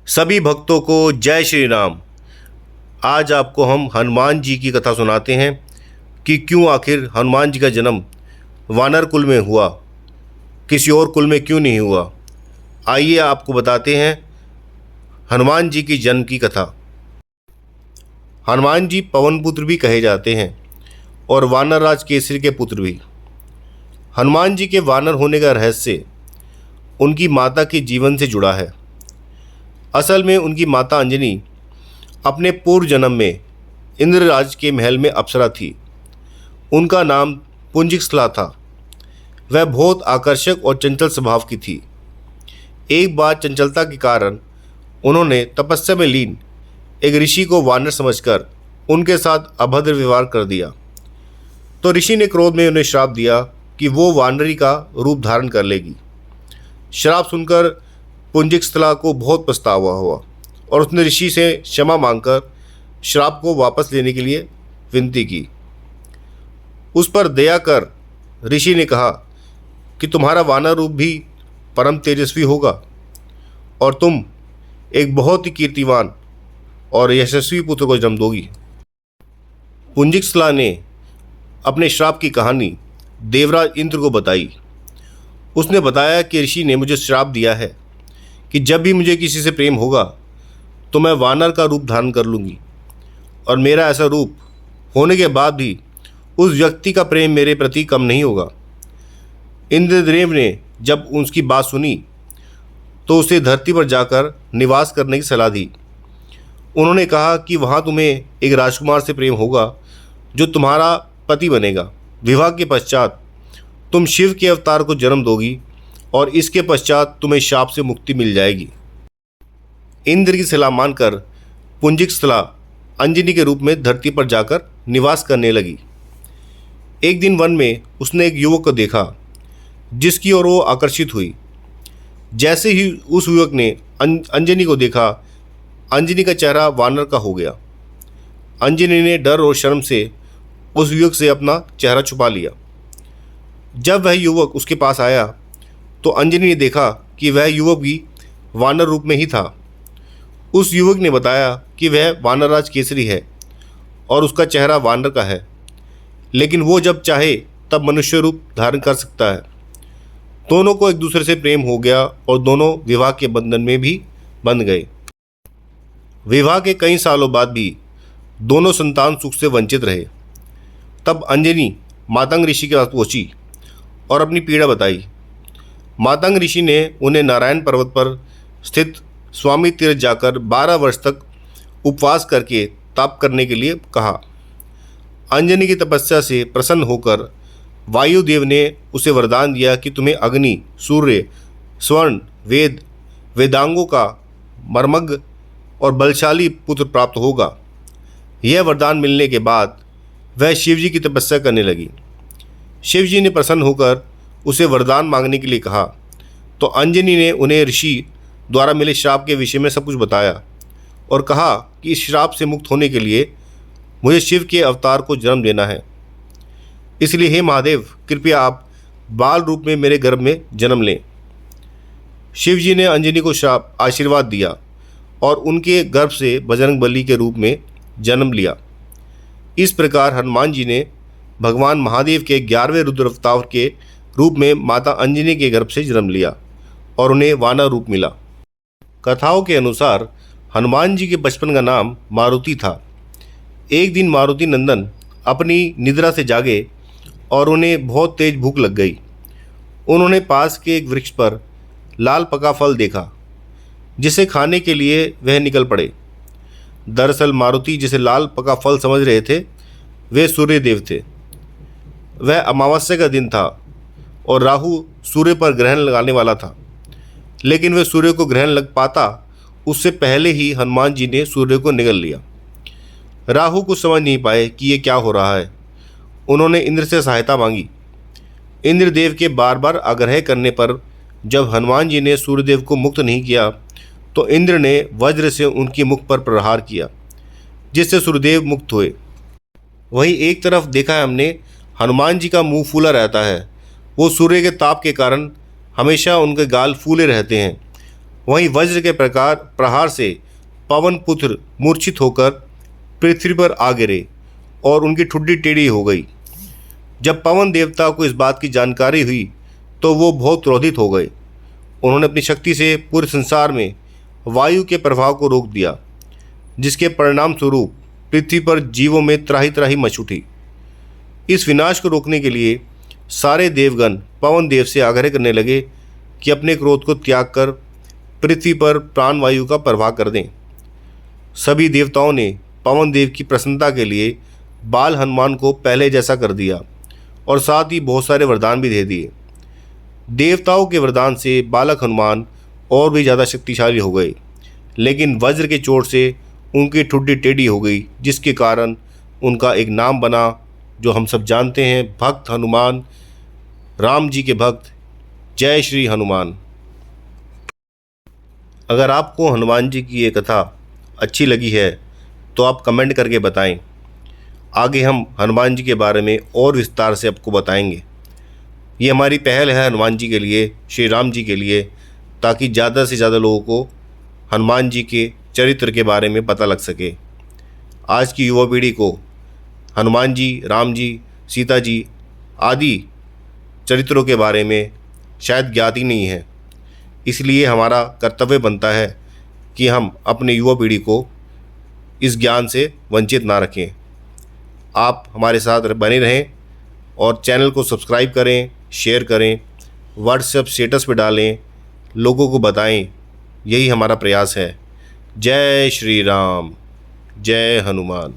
सभी भक्तों को जय श्री राम। आज आपको हम हनुमान जी की कथा सुनाते हैं कि क्यों आखिर हनुमान जी का जन्म वानर कुल में हुआ, किसी और कुल में क्यों नहीं हुआ। आइए आपको बताते हैं हनुमान जी की जन्म की कथा। हनुमान जी पवन पुत्र भी कहे जाते हैं और वानर राज केसरी के पुत्र भी। हनुमान जी के वानर होने का रहस्य उनकी माता के जीवन से जुड़ा है। असल में उनकी माता अंजनी अपने पूर्व जन्म में इंद्रराज के महल में अप्सरा थी। उनका नाम पुंजिकसला था। वह बहुत आकर्षक और चंचल स्वभाव की थी। एक बार चंचलता के कारण उन्होंने तपस्या में लीन एक ऋषि को वानर समझकर उनके साथ अभद्र व्यवहार कर दिया। तो ऋषि ने क्रोध में उन्हें श्राप दिया कि वो वानरी का रूप धारण कर लेगी। श्राप सुनकर पुंजिकसला को बहुत पछतावा हुआ और उसने ऋषि से क्षमा मांगकर श्राप को वापस लेने के लिए विनती की। उस पर दया कर ऋषि ने कहा कि तुम्हारा वानर रूप भी परम तेजस्वी होगा और तुम एक बहुत ही कीर्तिवान और यशस्वी पुत्र को जन्म दोगी। पुंजिकसला ने अपने श्राप की कहानी देवराज इंद्र को बताई। उसने बताया कि ऋषि ने मुझे श्राप दिया है कि जब भी मुझे किसी से प्रेम होगा तो मैं वानर का रूप धारण कर लूँगी, और मेरा ऐसा रूप होने के बाद भी उस व्यक्ति का प्रेम मेरे प्रति कम नहीं होगा। इंद्रदेव ने जब उसकी बात सुनी तो उसे धरती पर जाकर निवास करने की सलाह दी। उन्होंने कहा कि वहाँ तुम्हें एक राजकुमार से प्रेम होगा जो तुम्हारा पति बनेगा। विवाह के पश्चात तुम शिव के अवतार को जन्म दोगी और इसके पश्चात तुम्हें शाप से मुक्ति मिल जाएगी। इंद्र की सलाह मानकर पुंजिकसला अंजनी के रूप में धरती पर जाकर निवास करने लगी। एक दिन वन में उसने एक युवक को देखा जिसकी ओर वो आकर्षित हुई। जैसे ही उस युवक ने अंजनी को देखा, अंजनी का चेहरा वानर का हो गया। अंजनी ने डर और शर्म से उस युवक से अपना चेहरा छुपा लिया। जब वह युवक उसके पास आया तो अंजनी ने देखा कि वह युवक भी वानर रूप में ही था। उस युवक ने बताया कि वह वानर राज केसरी है और उसका चेहरा वानर का है, लेकिन वो जब चाहे तब मनुष्य रूप धारण कर सकता है। दोनों को एक दूसरे से प्रेम हो गया और दोनों विवाह के बंधन में भी बंध गए। विवाह के कई सालों बाद भी दोनों संतान सुख से वंचित रहे। तब अंजनी मातंग ऋषि के पास पहुंची और अपनी पीड़ा बताई। मातंग ऋषि ने उन्हें नारायण पर्वत पर स्थित स्वामी तीर्थ जाकर 12 वर्ष तक उपवास करके तप करने के लिए कहा। अंजनी की तपस्या से प्रसन्न होकर वायुदेव ने उसे वरदान दिया कि तुम्हें अग्नि, सूर्य, स्वर्ण, वेद, वेदांगों का मर्मज्ञ और बलशाली पुत्र प्राप्त होगा। यह वरदान मिलने के बाद वह शिवजी की तपस्या करने लगी। शिवजी ने प्रसन्न होकर उसे वरदान मांगने के लिए कहा तो अंजनी ने उन्हें ऋषि द्वारा मिले श्राप के विषय में सब कुछ बताया और कहा कि इस श्राप से मुक्त होने के लिए मुझे शिव के अवतार को जन्म देना है। इसलिए हे महादेव, कृपया आप बाल रूप में मेरे गर्भ में जन्म लें। शिवजी ने अंजनी को श्राप आशीर्वाद दिया और उनके गर्भ से बजरंगबली के रूप में जन्म लिया। इस प्रकार हनुमान जी ने भगवान महादेव के 11वें रुद्र अवतार के रूप में माता अंजनी के गर्भ से जन्म लिया और उन्हें वानर रूप मिला। कथाओं के अनुसार हनुमान जी के बचपन का नाम मारुति था। एक दिन मारुति नंदन अपनी निद्रा से जागे और उन्हें बहुत तेज भूख लग गई। उन्होंने पास के एक वृक्ष पर लाल पका फल देखा जिसे खाने के लिए वह निकल पड़े। दरअसल मारुति जिसे लाल पका फल समझ रहे थे वे सूर्यदेव थे। वह अमावस्या का दिन था और राहु सूर्य पर ग्रहण लगाने वाला था, लेकिन वह सूर्य को ग्रहण लग पाता उससे पहले ही हनुमान जी ने सूर्य को निगल लिया। राहु कुछ समझ नहीं पाए कि ये क्या हो रहा है। उन्होंने इंद्र से सहायता मांगी। इंद्रदेव के बार बार आग्रह करने पर जब हनुमान जी ने सूर्यदेव को मुक्त नहीं किया तो इंद्र ने वज्र से उनके मुख पर प्रहार किया जिससे सूर्यदेव मुक्त हुए। वहीं एक तरफ देखा है हमने हनुमान जी का मुंह फूला रहता है। वो सूर्य के ताप के कारण हमेशा उनके गाल फूले रहते हैं वहीं वज्र के प्रहार से पवन पुत्र मूर्छित होकर पृथ्वी पर आ गिरे और उनकी ठुड्डी टेढ़ी हो गई। जब पवन देवता को इस बात की जानकारी हुई तो वो बहुत क्रोधित हो गए। उन्होंने अपनी शक्ति से पूरे संसार में वायु के प्रभाव को रोक दिया, जिसके परिणाम स्वरूप पृथ्वी पर जीवों में त्राही त्राही मच उठी। इस विनाश को रोकने के लिए सारे देवगण पवन देव से आग्रह करने लगे कि अपने क्रोध को त्याग कर पृथ्वी पर प्राणवायु का प्रवाह कर दें। सभी देवताओं ने पवन देव की प्रसन्नता के लिए बाल हनुमान को पहले जैसा कर दिया और साथ ही बहुत सारे वरदान भी दे दिए। देवताओं के वरदान से बालक हनुमान और भी ज़्यादा शक्तिशाली हो गए, लेकिन वज्र के चोट से उनकी ठुड्डी टेढ़ी हो गई, जिसके कारण उनका एक नाम बना जो हम सब जानते हैं, भक्त हनुमान, राम जी के भक्त। जय श्री हनुमान। अगर आपको हनुमान जी की ये कथा अच्छी लगी है तो आप कमेंट करके बताएं। आगे हम हनुमान जी के बारे में और विस्तार से आपको बताएंगे। ये हमारी पहल है हनुमान जी के लिए, श्री राम जी के लिए, ताकि ज़्यादा से ज़्यादा लोगों को हनुमान जी के चरित्र के बारे में पता लग सके। आज की युवा पीढ़ी को हनुमान जी, राम जी, सीता जी आदि चरित्रों के बारे में शायद ज्ञात ही नहीं है। इसलिए हमारा कर्तव्य बनता है कि हम अपने युवा पीढ़ी को इस ज्ञान से वंचित ना रखें। आप हमारे साथ बने रहें और चैनल को सब्सक्राइब करें, शेयर करें, व्हाट्सएप स्टेटस पे डालें, लोगों को बताएं। यही हमारा प्रयास है। जय श्री राम, जय हनुमान।